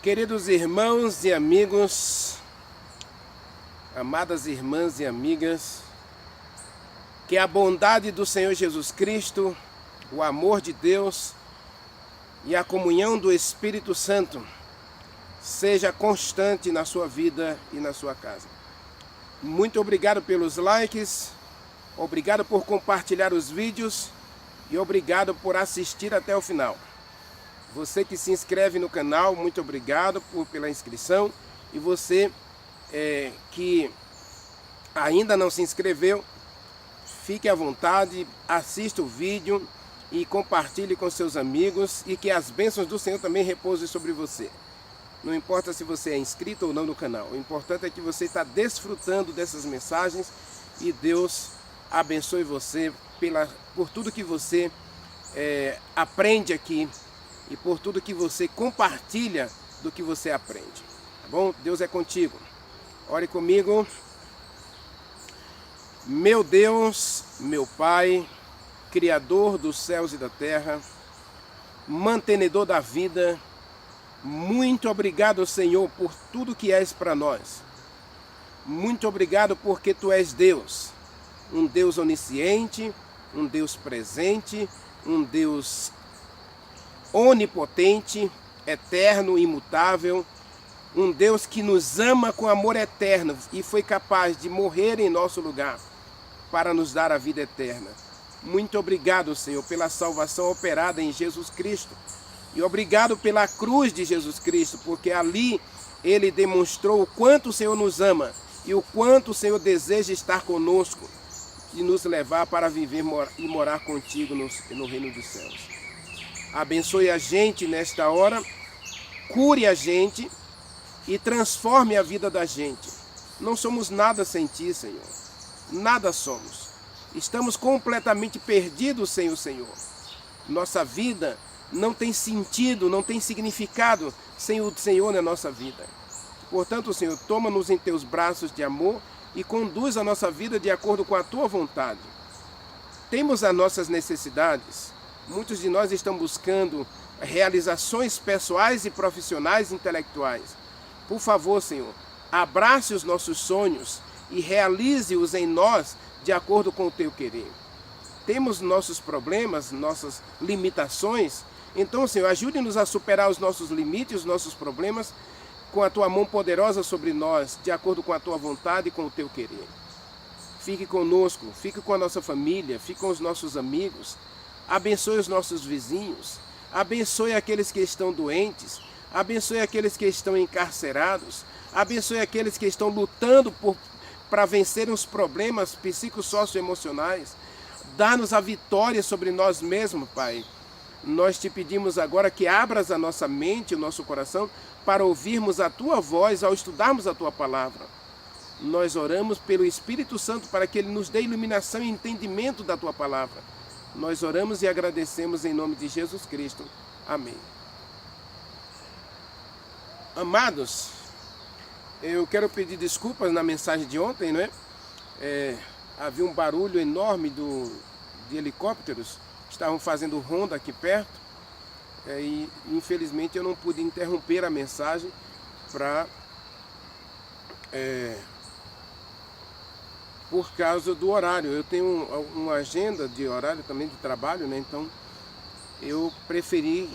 Queridos irmãos e amigos, amadas irmãs e amigas, que a bondade do Senhor Jesus Cristo, o amor de Deus e a comunhão do Espírito Santo seja constante na sua vida e na sua casa. Muito obrigado pelos likes, obrigado por compartilhar os vídeos e obrigado por assistir até o final. Você que se inscreve no canal, muito obrigado pela inscrição. E você que ainda não se inscreveu, fique à vontade, assista o vídeo e compartilhe com seus amigos e que as bênçãos do Senhor também repousem sobre você. Não importa se você é inscrito ou não no canal, o importante é que você está desfrutando dessas mensagens e Deus abençoe você por tudo que você aprende aqui e por tudo que você compartilha do que você aprende. Tá bom? Deus é contigo. Ore comigo. Meu Deus, meu Pai, Criador dos céus e da terra, mantenedor da vida, muito obrigado, Senhor, por tudo que és para nós. Muito obrigado porque Tu és Deus, um Deus onisciente, um Deus presente, um Deus onipotente, eterno, imutável, um Deus que nos ama com amor eterno e foi capaz de morrer em nosso lugar para nos dar a vida eterna. Muito obrigado, Senhor, pela salvação operada em Jesus Cristo e obrigado pela cruz de Jesus Cristo, porque ali Ele demonstrou o quanto o Senhor nos ama e o quanto o Senhor deseja estar conosco e nos levar para viver e morar contigo no reino dos céus. Abençoe a gente nesta hora, cure a gente e transforme a vida da gente. Não somos nada sem Ti, Senhor. Nada somos. Estamos completamente perdidos sem o Senhor. Nossa vida não tem sentido, não tem significado sem o Senhor na nossa vida. Portanto, Senhor, toma-nos em Teus braços de amor e conduz a nossa vida de acordo com a Tua vontade. Temos as nossas necessidades. Muitos de nós estão buscando realizações pessoais e profissionais intelectuais. Por favor, Senhor, abrace os nossos sonhos e realize-os em nós de acordo com o Teu querer. Temos nossos problemas, nossas limitações. Então, Senhor, ajude-nos a superar os nossos limites, os nossos problemas, com a Tua mão poderosa sobre nós, de acordo com a Tua vontade e com o Teu querer. Fique conosco, fique com a nossa família, fique com os nossos amigos. Abençoe os nossos vizinhos, abençoe aqueles que estão doentes, abençoe aqueles que estão encarcerados, abençoe aqueles que estão lutando para vencer os problemas psicossocioemocionais. Dá-nos a vitória sobre nós mesmos, Pai. Nós Te pedimos agora que abras a nossa mente e o nosso coração para ouvirmos a Tua voz ao estudarmos a Tua palavra. Nós oramos pelo Espírito Santo para que Ele nos dê iluminação e entendimento da Tua palavra. Nós oramos e agradecemos em nome de Jesus Cristo. Amém. Amados, eu quero pedir desculpas na mensagem de ontem, não é? Havia um barulho enorme de helicópteros que estavam fazendo ronda aqui perto. E infelizmente eu não pude interromper a mensagem por causa do horário. Eu tenho uma agenda de horário também de trabalho, né? Então eu preferi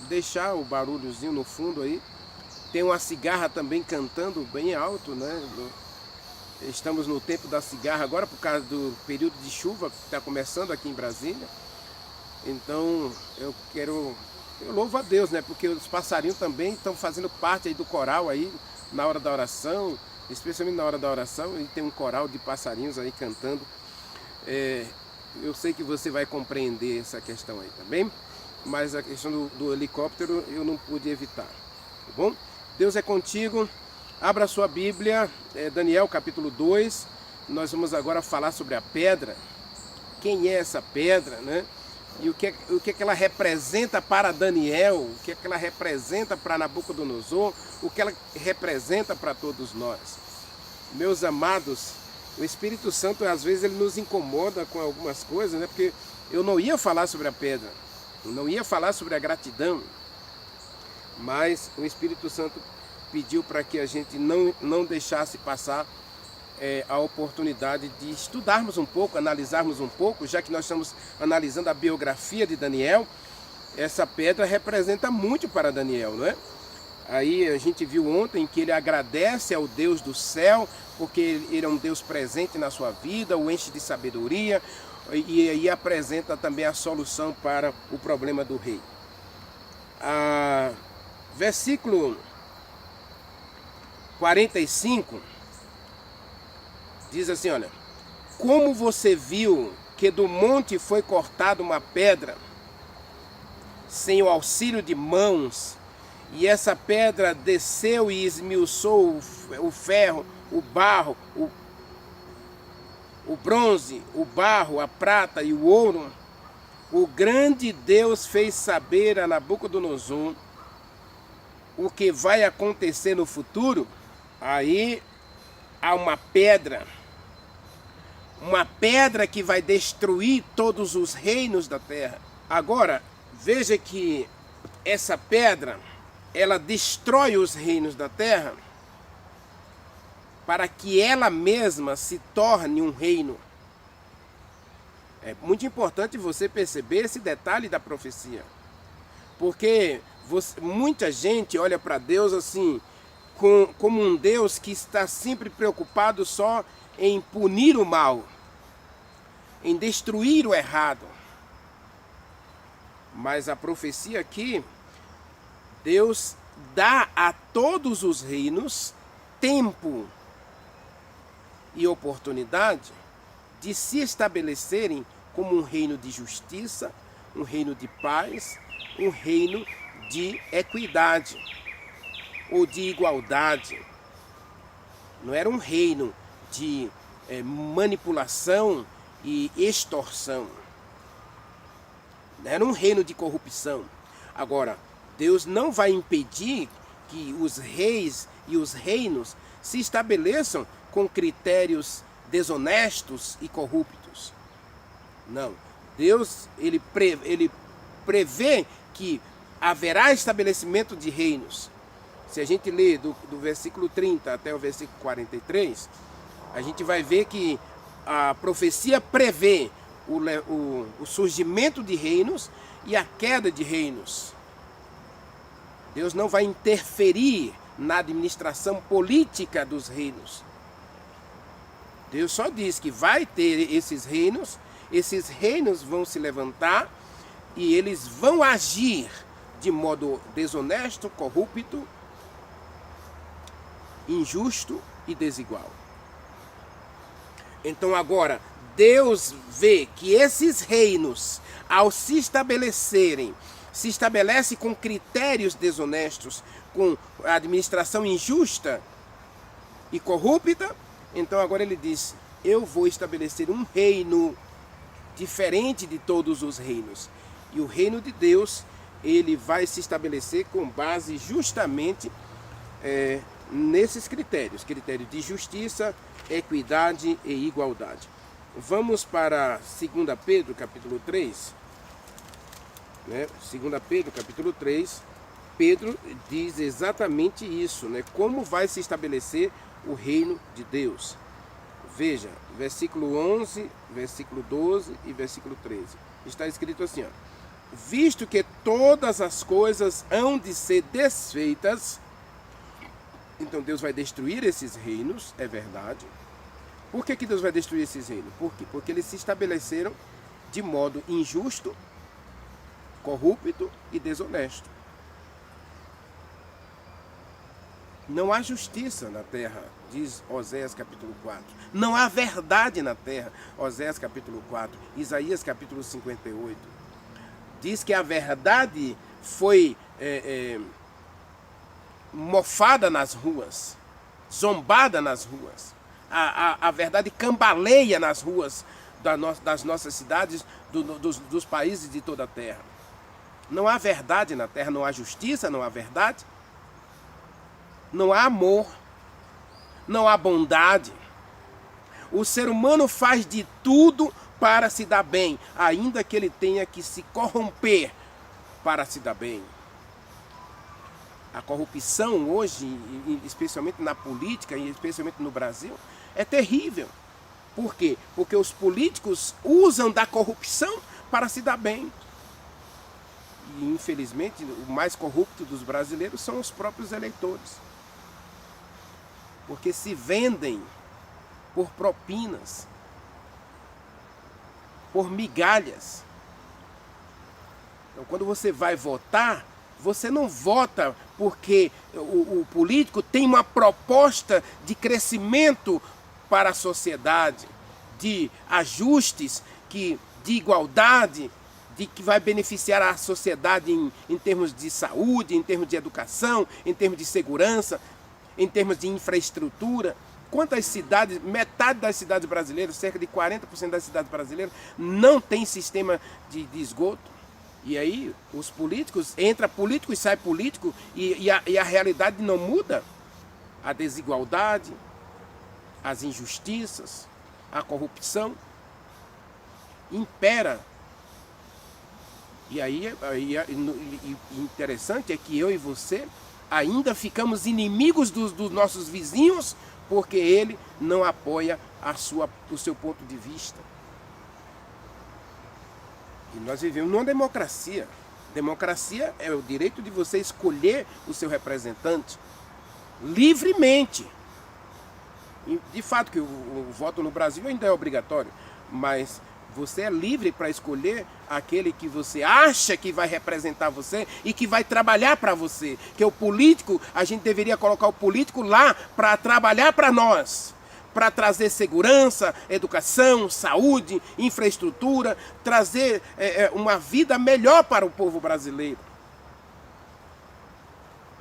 deixar o barulhozinho no fundo aí. Tem uma cigarra também cantando bem alto, né? Estamos no tempo da cigarra agora por causa do período de chuva que está começando aqui em Brasília. Então eu louvo a Deus, né? Porque os passarinhos também estão fazendo parte aí do coral aí na hora da oração. Especialmente na hora da oração, e tem um coral de passarinhos aí cantando. Eu sei que você vai compreender essa questão aí também, mas a questão do helicóptero eu não pude evitar, tá bom? Deus é contigo. Abra a sua Bíblia, Daniel capítulo 2. Nós vamos agora falar sobre a pedra. Quem é essa pedra, né? E o que ela representa para Daniel, o que ela representa para Nabucodonosor, o que ela representa para todos nós. Meus amados, o Espírito Santo às vezes ele nos incomoda com algumas coisas, né? Porque eu não ia falar sobre a pedra, eu não ia falar sobre a gratidão, Mas o Espírito Santo pediu para que a gente não deixasse passar a oportunidade de estudarmos um pouco, analisarmos um pouco, já que nós estamos analisando a biografia de Daniel. Essa pedra representa muito para Daniel, não é? Aí a gente viu ontem que ele agradece ao Deus do céu, porque ele é um Deus presente na sua vida, o enche de sabedoria, e aí apresenta também a solução para o problema do rei. Versículo 45 diz assim, olha: como você viu que do monte foi cortada uma pedra sem o auxílio de mãos, e essa pedra desceu e esmiuçou o ferro, o barro, o bronze, o barro, a prata e o ouro, o grande Deus fez saber a Nabucodonosor o que vai acontecer no futuro. Aí há uma pedra que vai destruir todos os reinos da terra. Agora, veja que essa pedra, ela destrói os reinos da terra para que ela mesma se torne um reino. É muito importante você perceber esse detalhe da profecia, porque muita gente olha para Deus assim, como um Deus que está sempre preocupado só em punir o mal, em destruir o errado. Mas a profecia aqui, Deus dá a todos os reinos tempo e oportunidade de se estabelecerem como um reino de justiça, um reino de paz, um reino de equidade ou de igualdade. Não era um reino de manipulação e extorsão. Não era um reino de corrupção. Agora, Deus não vai impedir que os reis e os reinos se estabeleçam com critérios desonestos e corruptos. Não. Deus, ele prevê que haverá estabelecimento de reinos. Se a gente lê do versículo 30 até o versículo 43, a gente vai ver que a profecia prevê o surgimento de reinos e a queda de reinos. Deus não vai interferir na administração política dos reinos. Deus só diz que vai ter esses reinos vão se levantar e eles vão agir de modo desonesto, corrupto, injusto e desigual. Então agora, Deus vê que esses reinos, ao se estabelecerem, se estabelece com critérios desonestos, com administração injusta e corrupta. Então agora ele diz: eu vou estabelecer um reino diferente de todos os reinos. E o reino de Deus, ele vai se estabelecer com base justamente nesses critérios de justiça, equidade e igualdade. Vamos para 2 Pedro capítulo 3. 2 Pedro capítulo 3, Pedro diz exatamente isso, como vai se estabelecer o reino de Deus. Veja, versículo 11, versículo 12 e versículo 13. Está escrito assim, ó: visto que todas as coisas hão de ser desfeitas. Então Deus vai destruir esses reinos, é verdade. Por que Deus vai destruir esses reinos? Por quê? Porque eles se estabeleceram de modo injusto, corrupto e desonesto. Não há justiça na terra, diz Oséias capítulo 4. Não há verdade na terra, Oséias capítulo 4. Isaías capítulo 58. Diz que a verdade foi mofada nas ruas, zombada nas ruas. A verdade cambaleia nas ruas das nossas cidades, dos países de toda a terra. Não há verdade na terra, não há justiça, não há verdade. Não há amor, não há bondade. O ser humano faz de tudo para se dar bem, ainda que ele tenha que se corromper para se dar bem. A corrupção hoje, especialmente na política, e especialmente no Brasil, é terrível. Por quê? Porque os políticos usam da corrupção para se dar bem. E, infelizmente, o mais corrupto dos brasileiros são os próprios eleitores. Porque se vendem por propinas, por migalhas. Então, quando você vai votar, você não vota porque o político tem uma proposta de crescimento para a sociedade, de ajustes, de igualdade, que vai beneficiar a sociedade em termos de saúde, em termos de educação, em termos de segurança, em termos de infraestrutura. Quantas cidades, metade das cidades brasileiras, cerca de 40% das cidades brasileiras, não tem sistema de esgoto. E aí os políticos, entra político e sai político, e a realidade não muda. A desigualdade, as injustiças, a corrupção impera. E aí interessante é que eu e você ainda ficamos inimigos dos nossos vizinhos porque ele não apoia o seu ponto de vista. E nós vivemos numa democracia. Democracia é o direito de você escolher o seu representante livremente. E, de fato que o voto no Brasil ainda é obrigatório, mas você é livre para escolher aquele que você acha que vai representar você e que vai trabalhar para você. Que o político, a gente deveria colocar o político lá para trabalhar para nós, para trazer segurança, educação, saúde, infraestrutura, trazer uma vida melhor para o povo brasileiro.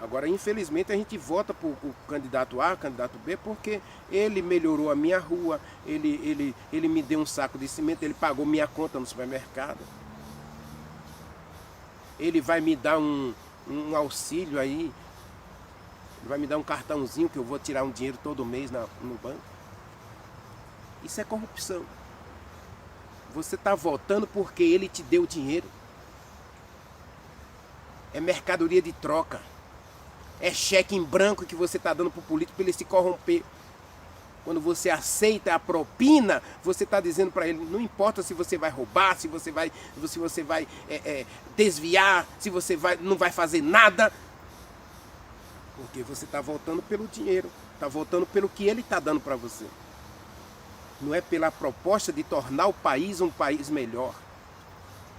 Agora, infelizmente, a gente vota por candidato A, candidato B, porque ele melhorou a minha rua, ele me deu um saco de cimento, ele pagou minha conta no supermercado. Ele vai me dar um auxílio aí, ele vai me dar um cartãozinho que eu vou tirar um dinheiro todo mês no banco. Isso é corrupção. Você está votando porque ele te deu dinheiro. É mercadoria de troca. É cheque em branco que você está dando para o político para ele se corromper. Quando você aceita a propina, você está dizendo para ele, não importa se você vai roubar, se você vai desviar, se você não vai fazer nada. Porque você está votando pelo dinheiro, está votando pelo que ele está dando para você. Não é pela proposta de tornar o país um país melhor.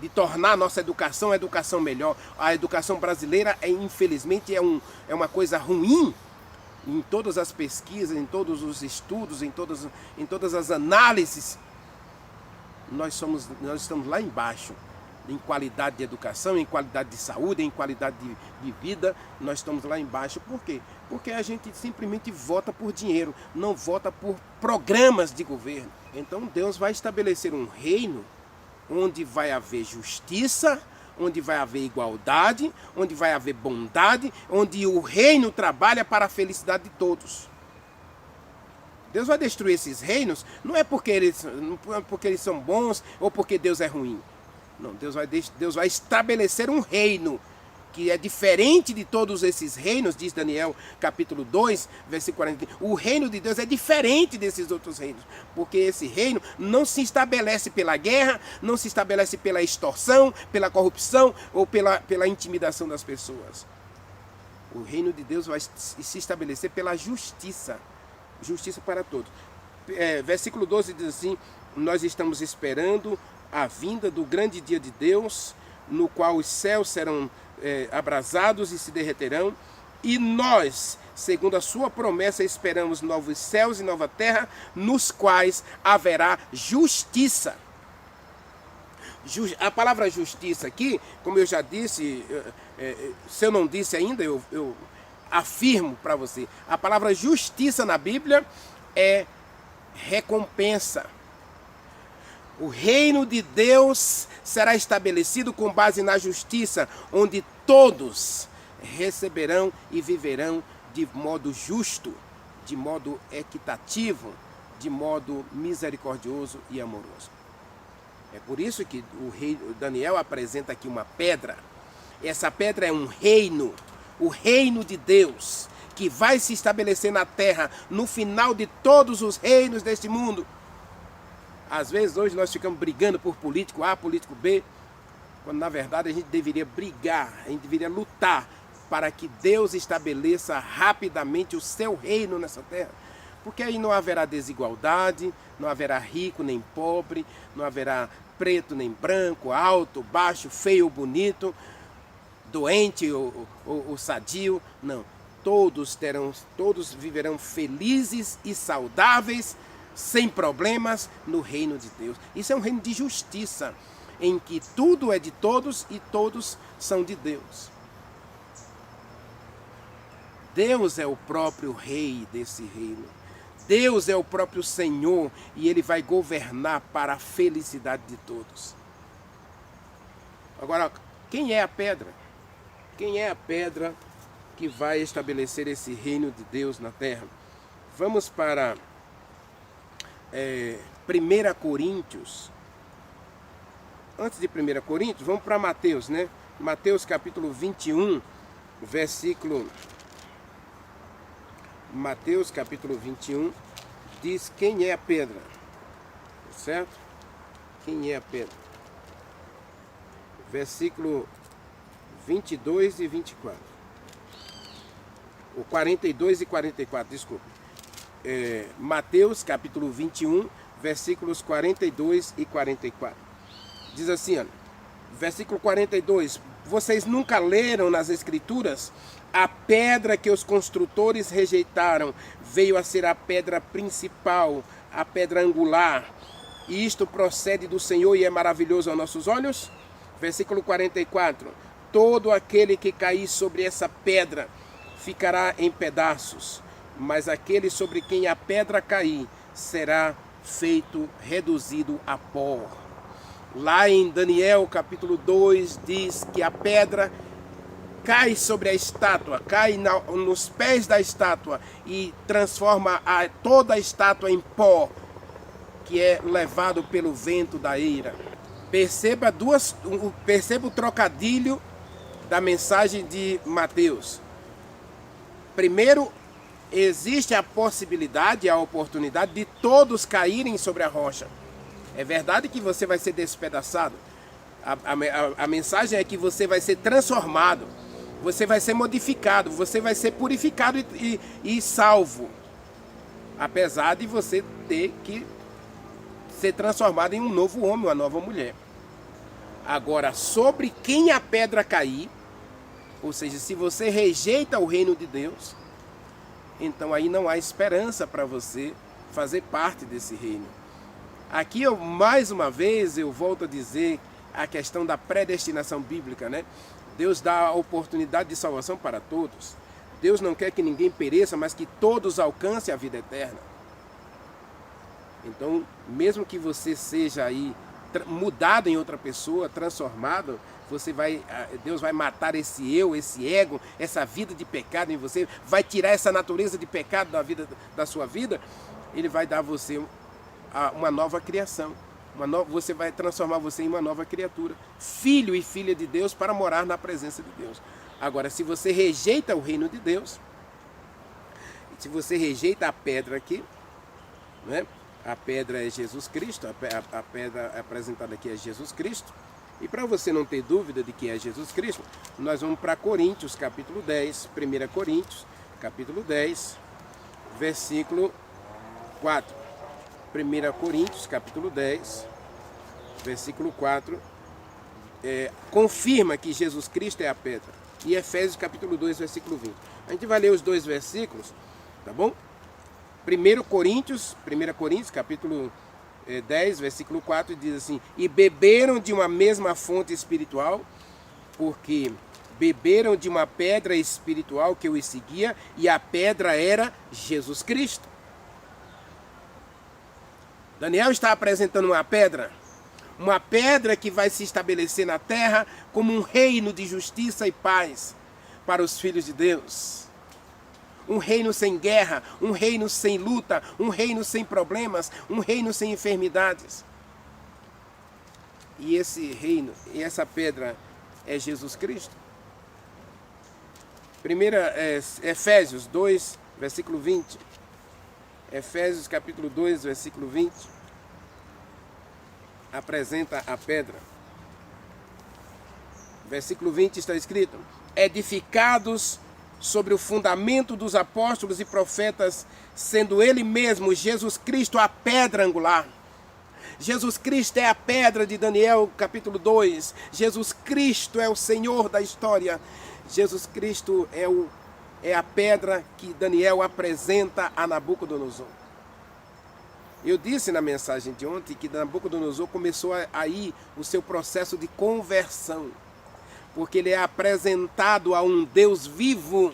De tornar a nossa educação uma educação melhor. A educação brasileira, infelizmente, é uma coisa ruim. Em todas as pesquisas, em todos os estudos, em todas as análises, nós estamos lá embaixo. Em qualidade de educação, em qualidade de saúde, em qualidade de vida, nós estamos lá embaixo. Por quê? Porque a gente simplesmente vota por dinheiro, não vota por programas de governo. Então Deus vai estabelecer um reino onde vai haver justiça, onde vai haver igualdade, onde vai haver bondade, onde o reino trabalha para a felicidade de todos. Deus vai destruir esses reinos, não é porque eles são bons ou porque Deus é ruim. Não, Deus vai estabelecer um reino que é diferente de todos esses reinos, diz Daniel capítulo 2, versículo 40. O reino de Deus é diferente desses outros reinos, porque esse reino não se estabelece pela guerra, não se estabelece pela extorsão, pela corrupção ou pela intimidação das pessoas. O reino de Deus vai se estabelecer pela justiça, justiça para todos. Versículo 12 diz assim, nós estamos esperando a vinda do grande dia de Deus, no qual os céus serão abrasados e se derreterão, e nós, segundo a sua promessa, esperamos novos céus e nova terra, nos quais haverá justiça. A palavra justiça aqui, como eu já disse, se eu não disse ainda, eu afirmo para você, a palavra justiça na Bíblia é recompensa. O reino de Deus será estabelecido com base na justiça, onde todos receberão e viverão de modo justo, de modo equitativo, de modo misericordioso e amoroso. É por isso que o rei Daniel apresenta aqui uma pedra. Essa pedra é um reino, o reino de Deus, que vai se estabelecer na terra no final de todos os reinos deste mundo. Às vezes hoje nós ficamos brigando por político A, político B, quando na verdade a gente deveria brigar, a gente deveria lutar para que Deus estabeleça rapidamente o seu reino nessa terra. Porque aí não haverá desigualdade, não haverá rico nem pobre, não haverá preto nem branco, alto, baixo, feio ou bonito, doente ou sadio. Não, todos viverão felizes e saudáveis, sem problemas, no reino de Deus. Isso é um reino de justiça, em que tudo é de todos e todos são de Deus. Deus é o próprio rei desse reino. Deus é o próprio Senhor e Ele vai governar para a felicidade de todos. Agora, quem é a pedra? Quem é a pedra que vai estabelecer esse reino de Deus na terra? Vamos para 1 Coríntios. Antes de 1 Coríntios, vamos para Mateus, né? Mateus capítulo 21, versículo... Mateus capítulo 21 diz quem é a pedra, certo? Quem é a pedra? Versículo 22 e 24. O 42 e 44, desculpa. Mateus capítulo 21, versículos 42 e 44. Diz assim, ó, versículo 42. Vocês nunca leram nas Escrituras? A pedra que os construtores rejeitaram veio a ser a pedra principal, a pedra angular. E isto procede do Senhor e é maravilhoso aos nossos olhos. Versículo 44. Todo aquele que cair sobre essa pedra ficará em pedaços, mas aquele sobre quem a pedra cair será feito, reduzido a pó. Lá em Daniel capítulo 2 diz que a pedra cai sobre a estátua, cai nos pés da estátua e transforma toda a estátua em pó, que é levado pelo vento da eira. Perceba o trocadilho da mensagem de Mateus. Primeiro, existe a possibilidade, a oportunidade de todos caírem sobre a rocha. É verdade que você vai ser despedaçado. A mensagem é que você vai ser transformado. Você vai ser modificado, você vai ser purificado e salvo. Apesar de você ter que ser transformado em um novo homem, uma nova mulher. Agora, sobre quem a pedra cair, ou seja, se você rejeita o reino de Deus, então aí não há esperança para você fazer parte desse reino. Aqui, mais uma vez, eu volto a dizer a questão da predestinação bíblica, né? Deus dá a oportunidade de salvação para todos. Deus não quer que ninguém pereça, mas que todos alcancem a vida eterna. Então, mesmo que você seja aí mudado em outra pessoa, transformado, Deus vai matar esse eu, esse ego, essa vida de pecado em você, vai tirar essa natureza de pecado da sua vida, Ele vai dar a você uma nova criação. Você vai transformar você em uma nova criatura, filho e filha de Deus, para morar na presença de Deus. Agora, se você rejeita o reino de Deus, se você rejeita a pedra aqui, né? A pedra é Jesus Cristo, a pedra apresentada aqui é Jesus Cristo. E para você não ter dúvida de que é Jesus Cristo, nós vamos para Coríntios, capítulo 10, 1 Coríntios, capítulo 10, versículo 4. 1 Coríntios, capítulo 10, versículo 4, confirma que Jesus Cristo é a pedra. E Efésios, capítulo 2, versículo 20. A gente vai ler os dois versículos, tá bom? 1 Coríntios, capítulo 10, versículo 4, diz assim: e beberam de uma mesma fonte espiritual, porque beberam de uma pedra espiritual que os seguia, e a pedra era Jesus Cristo. Daniel está apresentando uma pedra que vai se estabelecer na terra como um reino de justiça e paz para os filhos de Deus. Um reino sem guerra, um reino sem luta, um reino sem problemas, um reino sem enfermidades. E esse reino, e essa pedra é Jesus Cristo. Primeira, Efésios 2, versículo 20. Efésios capítulo 2, versículo 20. Apresenta a pedra. Versículo 20 está escrito: edificados sobre o fundamento dos apóstolos e profetas, sendo ele mesmo, Jesus Cristo, a pedra angular. Jesus Cristo é a pedra de Daniel capítulo 2. Jesus Cristo é o Senhor da história. Jesus Cristo é a pedra que Daniel apresenta a Nabucodonosor. Eu disse na mensagem de ontem que Nabucodonosor começou aí o seu processo de conversão, porque ele é apresentado a um Deus vivo,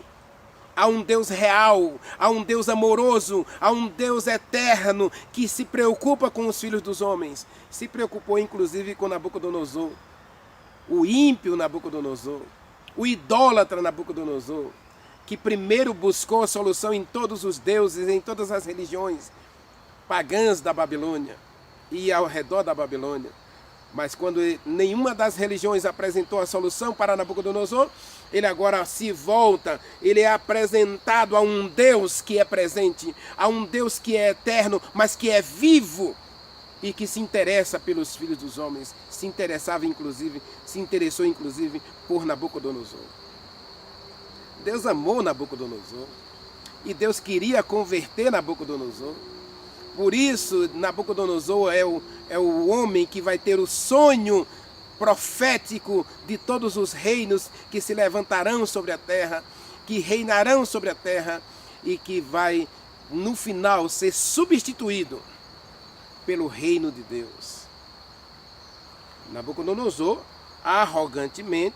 a um Deus real, a um Deus amoroso, a um Deus eterno que se preocupa com os filhos dos homens. Se preocupou inclusive com Nabucodonosor, o ímpio Nabucodonosor, o idólatra Nabucodonosor, que primeiro buscou a solução em todos os deuses, em todas as religiões pagãs da Babilônia e ao redor da Babilônia. Mas quando nenhuma das religiões apresentou a solução para Nabucodonosor, ele agora se volta, ele é apresentado a um Deus que é presente, a um Deus que é eterno, mas que é vivo e que se interessa pelos filhos dos homens, se interessou inclusive por Nabucodonosor. Deus amou Nabucodonosor e Deus queria converter Nabucodonosor. Por isso, Nabucodonosor é o homem que vai ter o sonho profético de todos os reinos que se levantarão sobre a terra, que reinarão sobre a terra e que vai, no final, ser substituído pelo reino de Deus. Nabucodonosor, arrogantemente,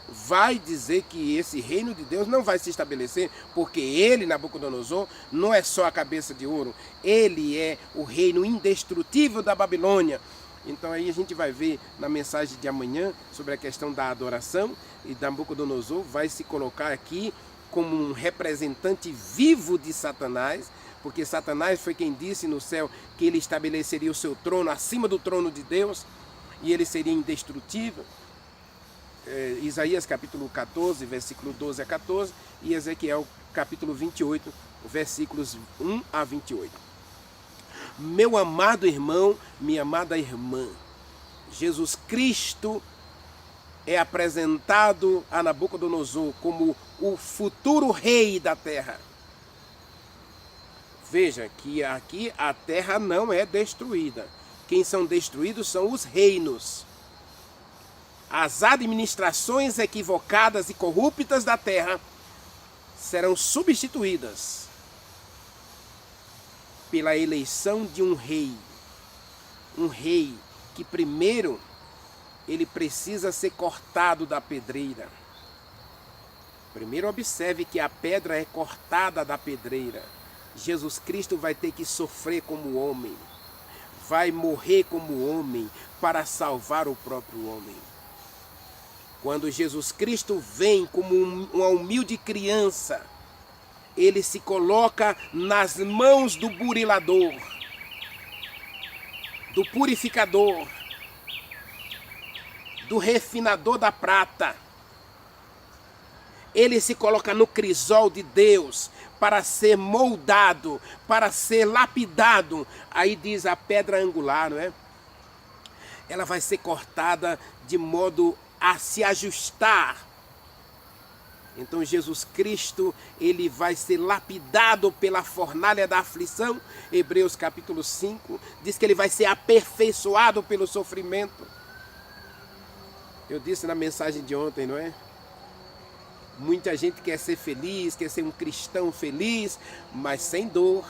vai dizer que esse reino de Deus não vai se estabelecer, porque ele, Nabucodonosor, não é só a cabeça de ouro, ele é o reino indestrutível da Babilônia. Então aí a gente vai ver na mensagem de amanhã sobre a questão da adoração, e Nabucodonosor vai se colocar aqui como um representante vivo de Satanás, porque Satanás foi quem disse no céu que ele estabeleceria o seu trono acima do trono de Deus, e ele seria indestrutível. Isaías capítulo 14, versículo 12 a 14, e Ezequiel capítulo 28, versículos 1 a 28. Meu amado irmão, minha amada irmã, Jesus Cristo é apresentado a Nabucodonosor como o futuro rei da terra. Veja que aqui a terra não é destruída. Quem são destruídos são os reinos. As administrações equivocadas e corruptas da terra serão substituídas pela eleição de um rei. Um rei que primeiro ele precisa ser cortado da pedreira. Primeiro observe que a pedra é cortada da pedreira. Jesus Cristo vai ter que sofrer como homem. Vai morrer como homem para salvar o próprio homem. Quando Jesus Cristo vem como uma humilde criança, ele se coloca nas mãos do burilador, do purificador, do refinador da prata. Ele se coloca no crisol de Deus para ser moldado, para ser lapidado. Aí diz a pedra angular, não é? Ela vai ser cortada de modo a se ajustar. Então Jesus Cristo, ele vai ser lapidado pela fornalha da aflição. Hebreus capítulo 5 diz que ele vai ser aperfeiçoado pelo sofrimento. Eu disse na mensagem de ontem, não é? Muita gente quer ser feliz, quer ser um cristão feliz, mas sem dor.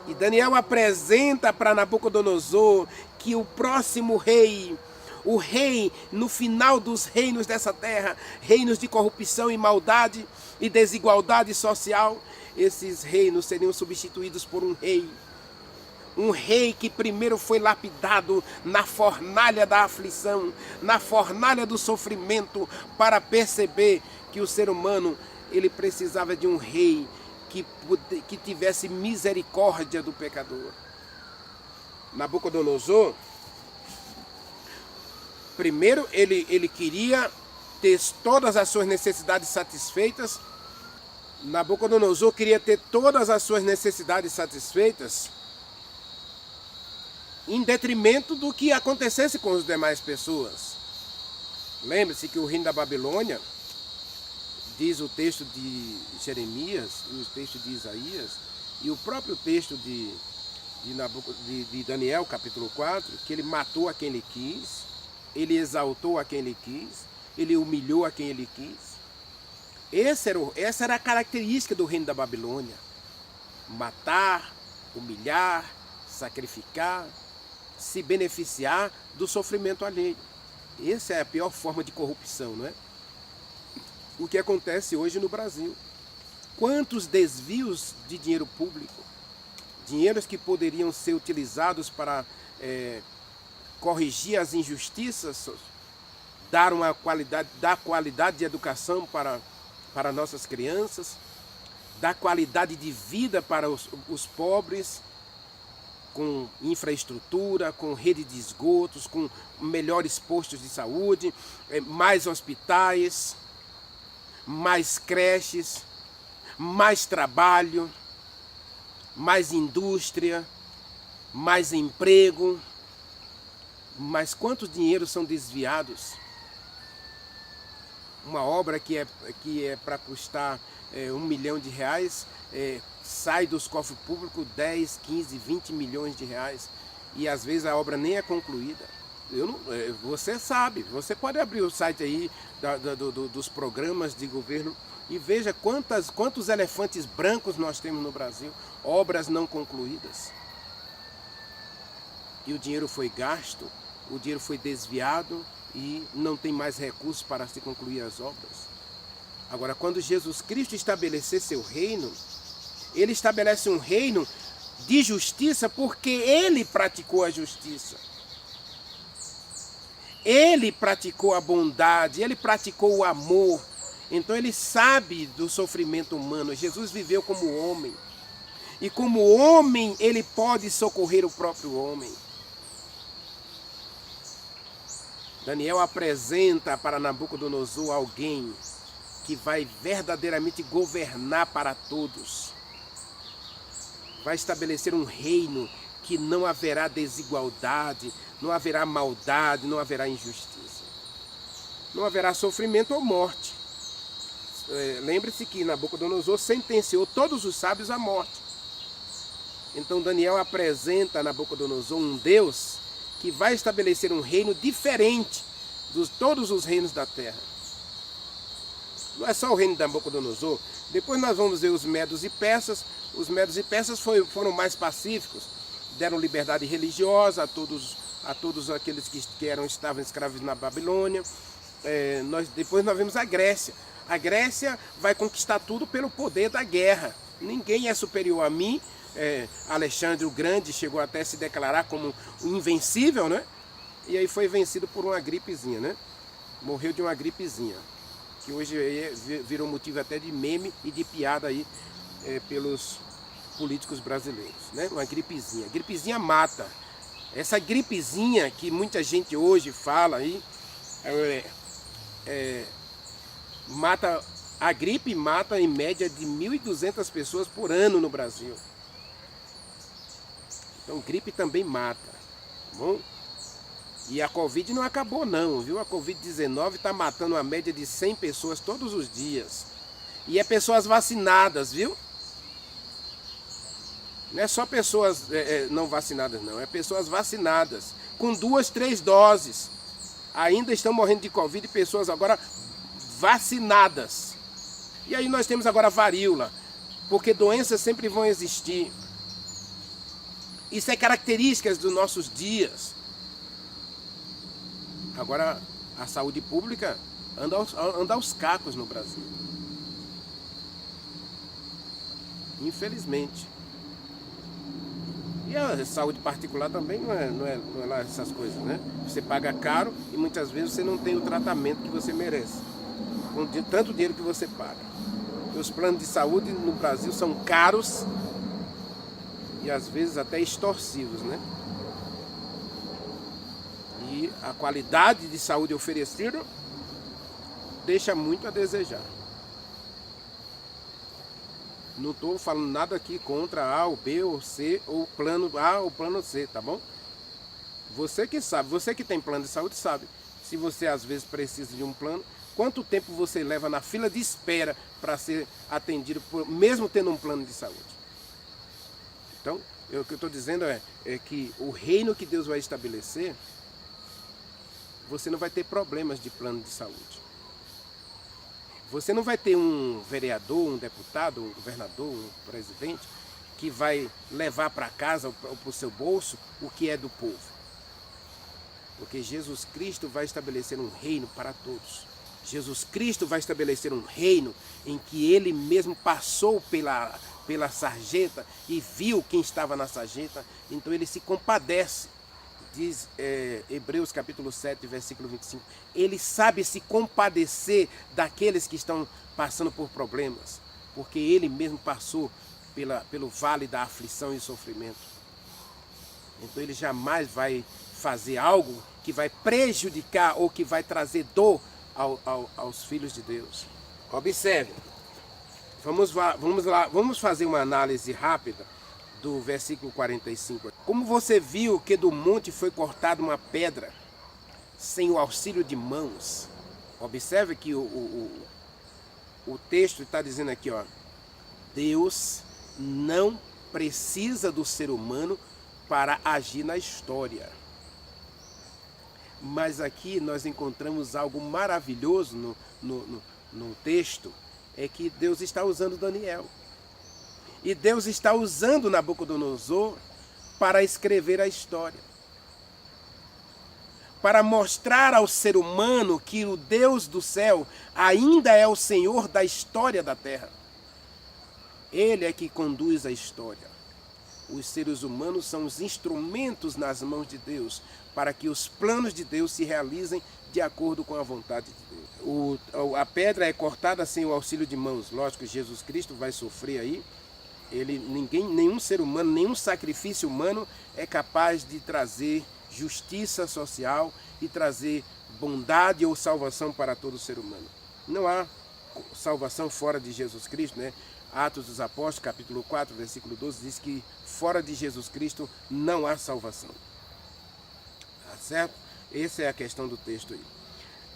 E Daniel apresenta para Nabucodonosor que o próximo rei, o rei no final dos reinos dessa terra, reinos de corrupção e maldade e desigualdade social, esses reinos seriam substituídos por um rei. Um rei que primeiro foi lapidado na fornalha da aflição, na fornalha do sofrimento, para perceber que o ser humano ele precisava de um rei que tivesse misericórdia do pecador. Nabucodonosor, primeiro ele queria ter todas as suas necessidades satisfeitas. Nabucodonosor queria ter todas as suas necessidades satisfeitas em detrimento do que acontecesse com as demais pessoas. Lembre-se que o reino da Babilônia, diz o texto de Jeremias, e o texto de Isaías, e o próprio texto de Daniel, capítulo 4, que ele matou a quem ele quis, ele exaltou a quem ele quis, ele humilhou a quem ele quis. Essa era a característica do reino da Babilônia. Matar, humilhar, sacrificar, se beneficiar do sofrimento alheio. Essa é a pior forma de corrupção, não é? O que acontece hoje no Brasil. Quantos desvios de dinheiro público, dinheiros que poderiam ser utilizados para corrigir as injustiças, dar qualidade de educação para nossas crianças, dar qualidade de vida para os pobres, com infraestrutura, com rede de esgotos, com melhores postos de saúde, mais hospitais, mais creches, mais trabalho, mais indústria, mais emprego. Mas quantos dinheiros são desviados? Uma obra que é para custar R$1 milhão, sai dos cofres públicos 10, 15, 20 milhões de reais. E às vezes a obra nem é concluída. Você sabe, você pode abrir o site aí dos programas de governo e veja quantos elefantes brancos nós temos no Brasil, obras não concluídas. E o dinheiro foi gasto, o dinheiro foi desviado e não tem mais recursos para se concluir as obras. Agora, quando Jesus Cristo estabelecer seu reino, ele estabelece um reino de justiça porque ele praticou a justiça. Ele praticou a bondade, ele praticou o amor. Então ele sabe do sofrimento humano. Jesus viveu como homem. E como homem, ele pode socorrer o próprio homem. Daniel apresenta para Nabucodonosor alguém que vai verdadeiramente governar para todos. Vai estabelecer um reino que não haverá desigualdade, não haverá maldade, não haverá injustiça. Não haverá sofrimento ou morte. Lembre-se que Nabucodonosor sentenciou todos os sábios à morte. Então Daniel apresenta a Nabucodonosor um Deus que vai estabelecer um reino diferente de todos os reinos da terra. Não é só o reino de Nabucodonosor. Depois nós vamos ver os medos e persas. Os medos e persas foram mais pacíficos, deram liberdade religiosa a todos aqueles que estavam escravos na Babilônia. Depois nós vemos a Grécia. A Grécia vai conquistar tudo pelo poder da guerra. Ninguém é superior a mim. Alexandre o Grande chegou até a se declarar como invencível, né? E aí foi vencido por uma gripezinha, né? Morreu de uma gripezinha, que hoje virou motivo até de meme e de piada aí pelos políticos brasileiros, né? Uma gripezinha. Gripezinha mata. Essa gripezinha que muita gente hoje fala aí, mata. A gripe mata em média de 1.200 pessoas por ano no Brasil. Então gripe também mata, tá bom? E a Covid não acabou não, viu? A Covid-19 está matando uma média de 100 pessoas todos os dias. E é pessoas vacinadas, viu? Não é só pessoas não vacinadas não, é pessoas vacinadas, com 2, 3 doses. Ainda estão morrendo de Covid pessoas agora vacinadas. E aí nós temos agora a varíola, porque doenças sempre vão existir. Isso é características dos nossos dias. Agora, a saúde pública anda aos cacos no Brasil. Infelizmente. E a saúde particular também não é lá essas coisas, né? Você paga caro e muitas vezes você não tem o tratamento que você merece, com tanto dinheiro que você paga. E os planos de saúde no Brasil são caros e às vezes até extorsivos, né? E a qualidade de saúde oferecida deixa muito a desejar. Não estou falando nada aqui contra A, ou B, ou C, ou plano A ou plano C, tá bom? Você que sabe, você que tem plano de saúde sabe. Se você às vezes precisa de um plano, quanto tempo você leva na fila de espera para ser atendido, mesmo tendo um plano de saúde? Então, o que eu estou dizendo é que o reino que Deus vai estabelecer, você não vai ter problemas de plano de saúde. Você não vai ter um vereador, um deputado, um governador, um presidente que vai levar para casa ou para o seu bolso o que é do povo. Porque Jesus Cristo vai estabelecer um reino para todos. Jesus Cristo vai estabelecer um reino em que Ele mesmo passou pela sarjeta e viu quem estava na sarjeta, então Ele se compadece. Diz Hebreus capítulo 7, versículo 25. Ele sabe se compadecer daqueles que estão passando por problemas, porque Ele mesmo passou pelo vale da aflição e sofrimento. Então Ele jamais vai fazer algo que vai prejudicar ou que vai trazer dor aos filhos de Deus. Observe, vamos fazer uma análise rápida do versículo 45. Como você viu que do monte foi cortada uma pedra sem o auxílio de mãos? Observe que o texto está dizendo aqui, ó, Deus não precisa do ser humano para agir na história. Mas aqui nós encontramos algo maravilhoso no texto, é que Deus está usando Daniel. E Deus está usando Nabucodonosor para escrever a história. Para mostrar ao ser humano que o Deus do céu ainda é o Senhor da história da terra. Ele é que conduz a história. Os seres humanos são os instrumentos nas mãos de Deus para que os planos de Deus se realizem de acordo com a vontade de Deus. A pedra é cortada sem o auxílio de mãos. Lógico que Jesus Cristo vai sofrer aí. Nenhum ser humano, nenhum sacrifício humano é capaz de trazer justiça social e trazer bondade ou salvação para todo ser humano. Não há salvação fora de Jesus Cristo, né? Atos dos Apóstolos, capítulo 4, versículo 12, diz que fora de Jesus Cristo não há salvação. Tá certo? Essa é a questão do texto aí.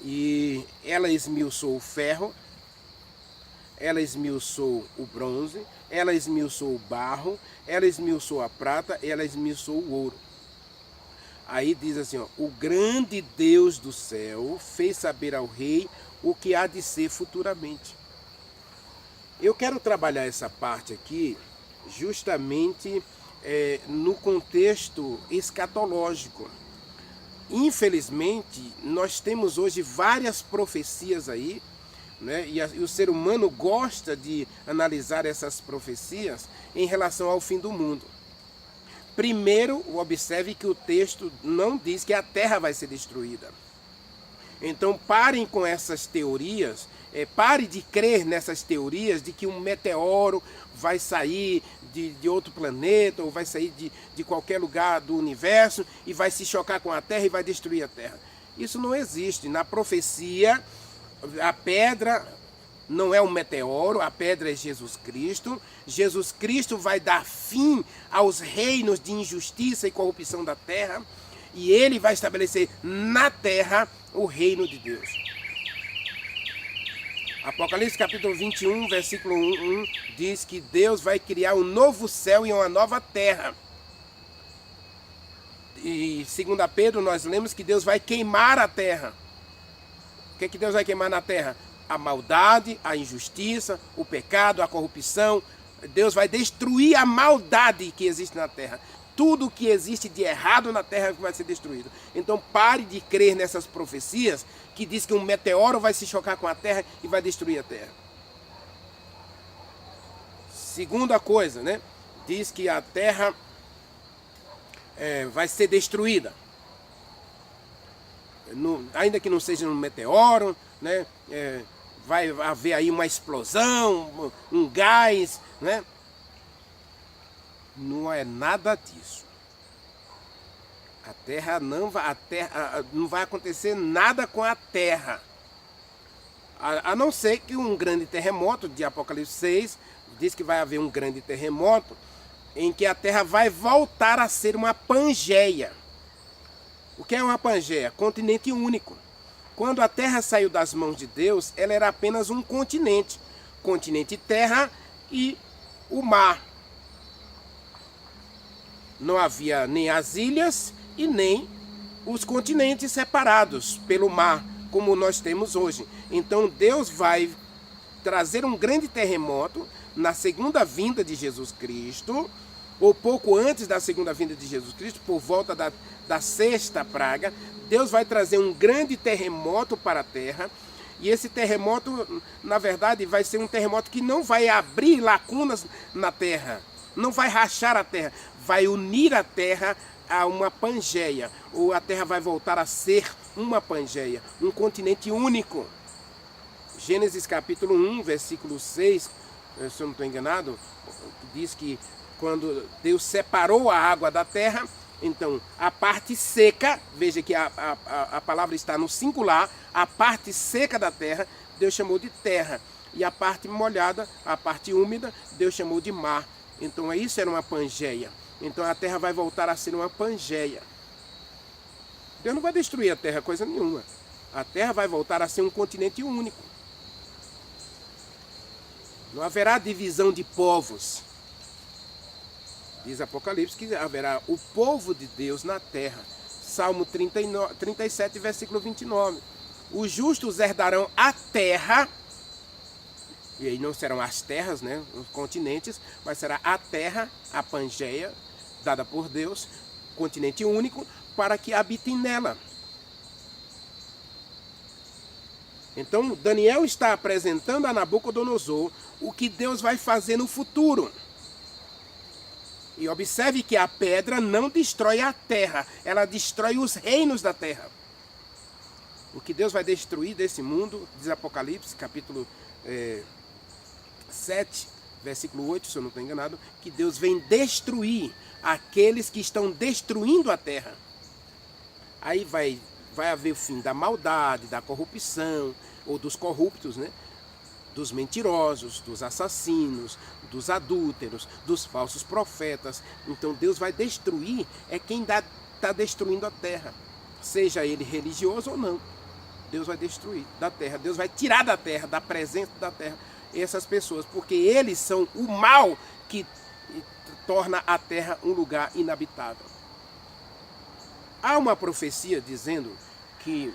E ela esmiuçou o ferro, ela esmiuçou o bronze, ela esmiuçou o barro, ela esmiuçou a prata, ela esmiuçou o ouro. Aí diz assim, ó, o grande Deus do céu fez saber ao rei o que há de ser futuramente. Eu quero trabalhar essa parte aqui justamente no contexto escatológico. Infelizmente, nós temos hoje várias profecias aí, né? E o ser humano gosta de analisar essas profecias em relação ao fim do mundo. Primeiro, observe que o texto não diz que a terra vai ser destruída. Então parem com essas teorias, pare de crer nessas teorias de que um meteoro vai sair de outro planeta ou vai sair de qualquer lugar do universo e vai se chocar com a terra e vai destruir a terra. Isso não existe. Na profecia, a pedra não é um meteoro, a pedra é Jesus Cristo. Jesus Cristo vai dar fim aos reinos de injustiça e corrupção da terra e ele vai estabelecer na terra o reino de Deus. Apocalipse capítulo 21, versículo 1 diz que Deus vai criar um novo céu e uma nova terra. E segundo Pedro nós lemos que Deus vai queimar a terra. O que Deus vai queimar na terra? A maldade, a injustiça, o pecado, a corrupção. Deus vai destruir a maldade que existe na terra. Tudo que existe de errado na terra vai ser destruído. Então pare de crer nessas profecias que diz que um meteoro vai se chocar com a terra e vai destruir a terra. Segunda coisa, né? Diz que a terra vai ser destruída. Ainda que não seja um meteoro, né? Vai haver aí uma explosão, um gás, né? Não é nada disso. Não vai acontecer nada com a terra. A não ser que um grande terremoto, de Apocalipse 6, diz que vai haver um grande terremoto, em que a Terra vai voltar a ser uma Pangeia. O que é uma Pangeia? Continente único. Quando a Terra saiu das mãos de Deus, ela era apenas um continente. Continente Terra e o mar. Não havia nem as ilhas e nem os continentes separados pelo mar, como nós temos hoje. Então Deus vai trazer um grande terremoto na segunda vinda de Jesus Cristo, ou pouco antes da segunda vinda de Jesus Cristo, por volta da sexta praga. Deus vai trazer um grande terremoto para a terra, e esse terremoto, na verdade, vai ser um terremoto que não vai abrir lacunas na terra, não vai rachar a terra, vai unir a terra a uma Pangeia, ou a terra vai voltar a ser uma Pangeia, um continente único. Gênesis capítulo 1, versículo 6, se eu não estou enganado, diz que quando Deus separou a água da terra, então a parte seca, veja que a palavra está no singular, a parte seca da terra, Deus chamou de terra, e a parte molhada, a parte úmida, Deus chamou de mar. Então isso era uma Pangeia. Então a terra vai voltar a ser uma Pangeia. Deus não vai destruir a terra, coisa nenhuma. A terra vai voltar a ser um continente único. Não haverá divisão de povos. Diz Apocalipse que haverá o povo de Deus na terra. Salmo 37, versículo 29. Os justos herdarão a terra. E aí não serão as terras, né, os continentes, mas será a terra, a Pangeia, dada por Deus, continente único, para que habitem nela. Então Daniel está apresentando a Nabucodonosor o que Deus vai fazer no futuro. E observe que a pedra não destrói a terra, ela destrói os reinos da terra. O que Deus vai destruir desse mundo, diz Apocalipse, capítulo 7, versículo 8, se eu não estou enganado, que Deus vem destruir aqueles que estão destruindo a terra. Aí vai haver o fim da maldade, da corrupção, ou dos corruptos, né? Dos mentirosos, dos assassinos, dos adúlteros, dos falsos profetas. Então Deus vai destruir, é quem está destruindo a terra, seja ele religioso ou não. Deus vai destruir da terra, Deus vai tirar da terra, da presença da terra, essas pessoas, porque eles são o mal que torna a terra um lugar inabitável. Há uma profecia dizendo que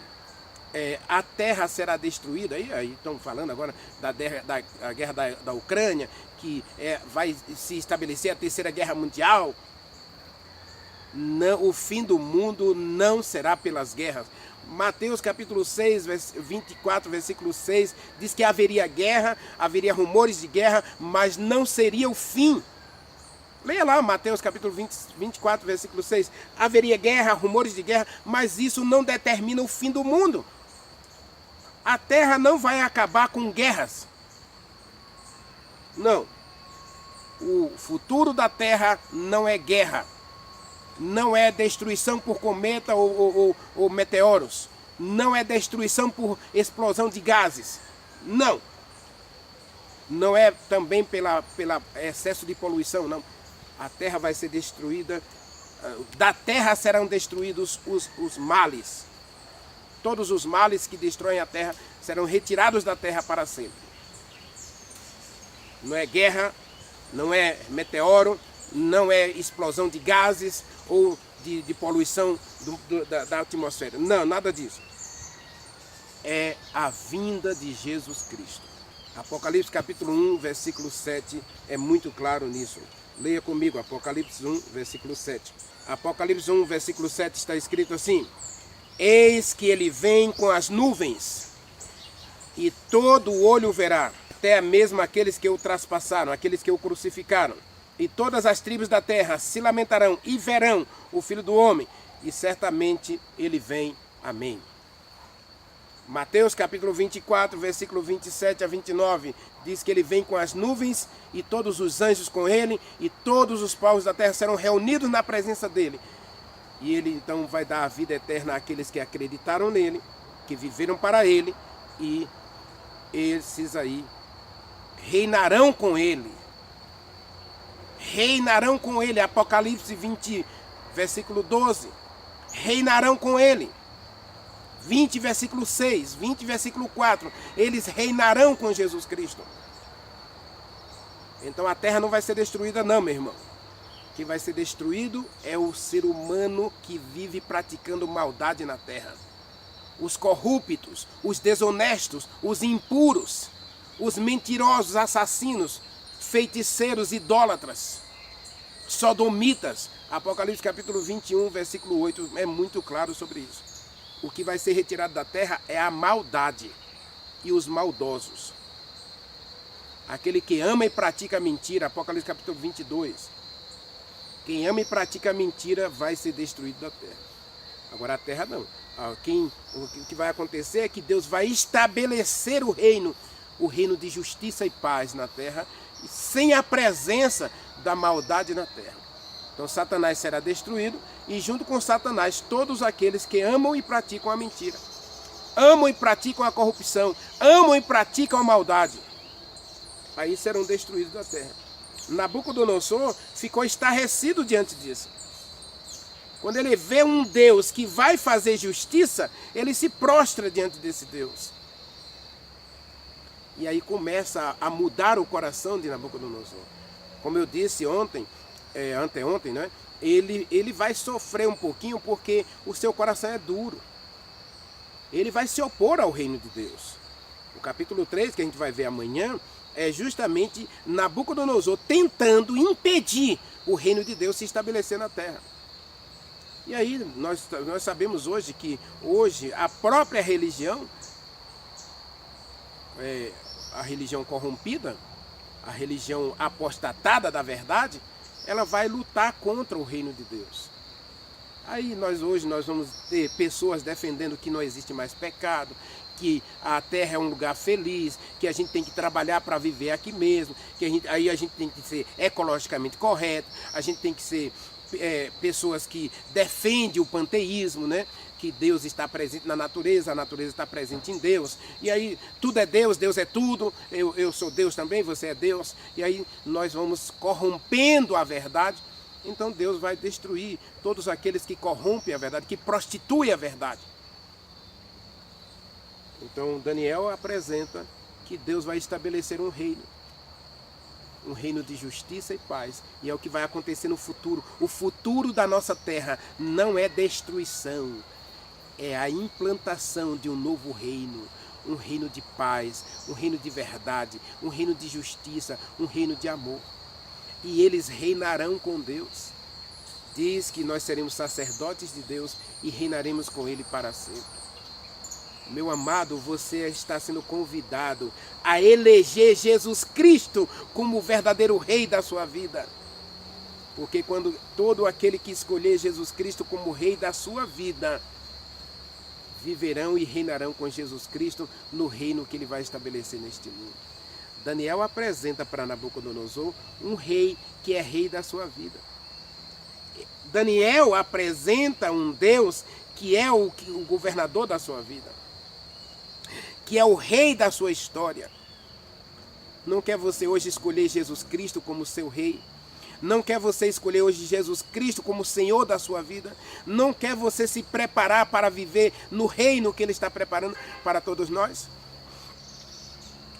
a terra será destruída, aí estão falando agora da guerra da Ucrânia, que vai se estabelecer a terceira guerra mundial. Não, o fim do mundo não será pelas guerras. Mateus capítulo 6, 24, versículo 6, diz que haveria guerra, haveria rumores de guerra, mas não seria o fim. Leia lá, Mateus capítulo 24, versículo 6. Haveria guerra, rumores de guerra, mas isso não determina o fim do mundo. A terra não vai acabar com guerras. Não. O futuro da terra não é guerra. Não é destruição por cometa ou meteoros. Não é destruição por explosão de gases. Não. Não é também pela excesso de poluição, não. A terra vai ser destruída. Da terra serão destruídos os males. Todos os males que destroem a terra serão retirados da terra para sempre. Não é guerra, não é meteoro, não é explosão de gases ou de poluição da atmosfera. Não, nada disso. É a vinda de Jesus Cristo. Apocalipse capítulo 1, versículo 7 é muito claro nisso. Leia comigo, Apocalipse 1, versículo 7. Apocalipse 1, versículo 7 está escrito assim: eis que ele vem com as nuvens, e todo olho o verá, até mesmo aqueles que o traspassaram, aqueles que o crucificaram. E todas as tribos da terra se lamentarão e verão o Filho do Homem, e certamente ele vem. Amém. Mateus capítulo 24, versículo 27 a 29, diz que ele vem com as nuvens e todos os anjos com ele, e todos os povos da terra serão reunidos na presença dele. E ele então vai dar a vida eterna àqueles que acreditaram nele, que viveram para ele, e esses aí reinarão com ele. Reinarão com ele. Apocalipse 20, versículo 12. Reinarão com ele. 20, versículo 6. 20, versículo 4. Eles reinarão com Jesus Cristo. Então a terra não vai ser destruída não, meu irmão. O que vai ser destruído é o ser humano que vive praticando maldade na terra. Os corruptos, os desonestos, os impuros, os mentirosos, assassinos, feiticeiros, idólatras, sodomitas. Apocalipse capítulo 21, versículo 8 é muito claro sobre isso. O que vai ser retirado da terra é a maldade e os maldosos. Aquele que ama e pratica mentira, Apocalipse capítulo 22. Quem ama e pratica mentira vai ser destruído da terra. Agora a terra não. O que vai acontecer é que Deus vai estabelecer o reino de justiça e paz na terra, sem a presença da maldade na terra. Então Satanás será destruído e junto com Satanás todos aqueles que amam e praticam a mentira, amam e praticam a corrupção, amam e praticam a maldade, aí serão destruídos da terra. Nabucodonosor ficou estarrecido diante disso. Quando ele vê um Deus que vai fazer justiça, ele se prostra diante desse Deus. E aí começa a mudar o coração de Nabucodonosor. Como eu disse anteontem, né? Ele vai sofrer um pouquinho porque o seu coração é duro. Ele vai se opor ao reino de Deus. O capítulo 3, que a gente vai ver amanhã, é justamente Nabucodonosor tentando impedir o reino de Deus se estabelecer na terra. E aí nós sabemos hoje que a própria religião, a religião corrompida, a religião apostatada da verdade, ela vai lutar contra o reino de Deus. Aí hoje nós vamos ter pessoas defendendo que não existe mais pecado, que a terra é um lugar feliz, que a gente tem que trabalhar para viver aqui mesmo, aí a gente tem que ser ecologicamente correto, a gente tem que ser pessoas que defendem o panteísmo, né? Que Deus está presente na natureza, a natureza está presente em Deus, e aí tudo é Deus, Deus é tudo, eu sou Deus também, você é Deus, e aí nós vamos corrompendo a verdade. Então Deus vai destruir todos aqueles que corrompem a verdade, que prostituem a verdade. Então Daniel apresenta que Deus vai estabelecer um reino de justiça e paz, e é o que vai acontecer no futuro. O futuro da nossa terra não é destruição, é a implantação de um novo reino, um reino de paz, um reino de verdade, um reino de justiça, um reino de amor. E eles reinarão com Deus. Diz que nós seremos sacerdotes de Deus e reinaremos com Ele para sempre. Meu amado, você está sendo convidado a eleger Jesus Cristo como o verdadeiro rei da sua vida. Porque quando todo aquele que escolher Jesus Cristo como rei da sua vida, viverão e reinarão com Jesus Cristo no reino que Ele vai estabelecer neste mundo. Daniel apresenta para Nabucodonosor um rei que é rei da sua vida. Daniel apresenta um Deus que é o governador da sua vida, que é o rei da sua história. Não quer você hoje escolher Jesus Cristo como seu rei? Não quer você escolher hoje Jesus Cristo como Senhor da sua vida? Não quer você se preparar para viver no reino que Ele está preparando para todos nós?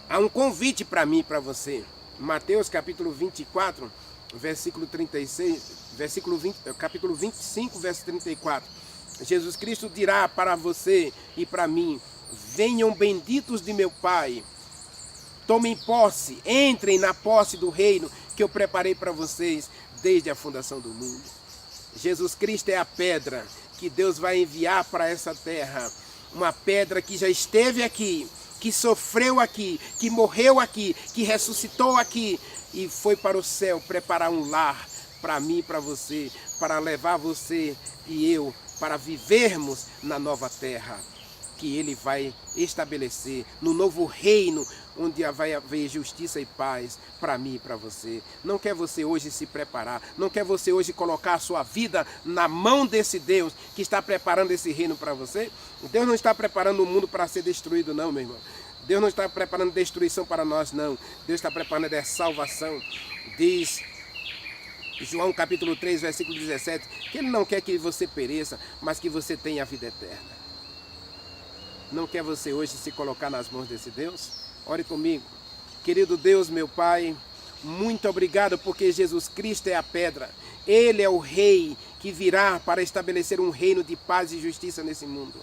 Há um convite para mim e para você. Mateus capítulo 24, versículo 36, capítulo 25, verso 34. Jesus Cristo dirá para você e para mim: venham benditos de meu Pai, tomem posse, entrem na posse do reino que eu preparei para vocês desde a fundação do mundo. Jesus Cristo é a pedra que Deus vai enviar para essa terra, uma pedra que já esteve aqui, que sofreu aqui, que morreu aqui, que ressuscitou aqui e foi para o céu preparar um lar para mim e para você, para levar você e eu para vivermos na nova terra que Ele vai estabelecer, no novo reino, onde vai haver justiça e paz para mim e para você. Não quer você hoje se preparar, não quer você hoje colocar a sua vida na mão desse Deus que está preparando esse reino para você? Deus não está preparando o mundo para ser destruído não, meu irmão. Deus não está preparando destruição para nós, não. Deus está preparando a salvação. Diz João capítulo 3, versículo 17, que Ele não quer que você pereça, mas que você tenha a vida eterna. Não quer você hoje se colocar nas mãos desse Deus? Ore comigo. Querido Deus, meu Pai, muito obrigado porque Jesus Cristo é a pedra. Ele é o Rei que virá para estabelecer um reino de paz e justiça nesse mundo.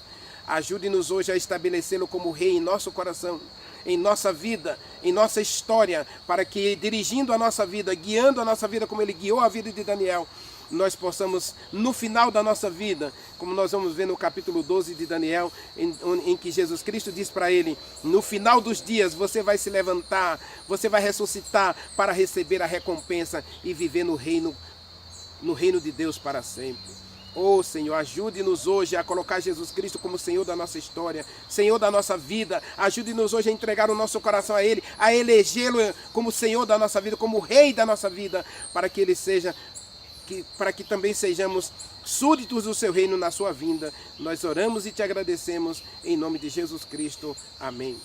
Ajude-nos hoje a estabelecê-lo como Rei em nosso coração, em nossa vida, em nossa história, para que, dirigindo a nossa vida, guiando a nossa vida como Ele guiou a vida de Daniel, nós possamos, no final da nossa vida, como nós vamos ver no capítulo 12 de Daniel, em que Jesus Cristo diz para ele, no final dos dias você vai se levantar, você vai ressuscitar para receber a recompensa e viver no reino de Deus para sempre. Oh Senhor, ajude-nos hoje a colocar Jesus Cristo como Senhor da nossa história, Senhor da nossa vida. Ajude-nos hoje a entregar o nosso coração a Ele, a elegê-lo como Senhor da nossa vida, como Rei da nossa vida, para que Ele seja, para que também sejamos súditos do Seu reino na Sua vinda. Nós oramos e te agradecemos em nome de Jesus Cristo. Amém.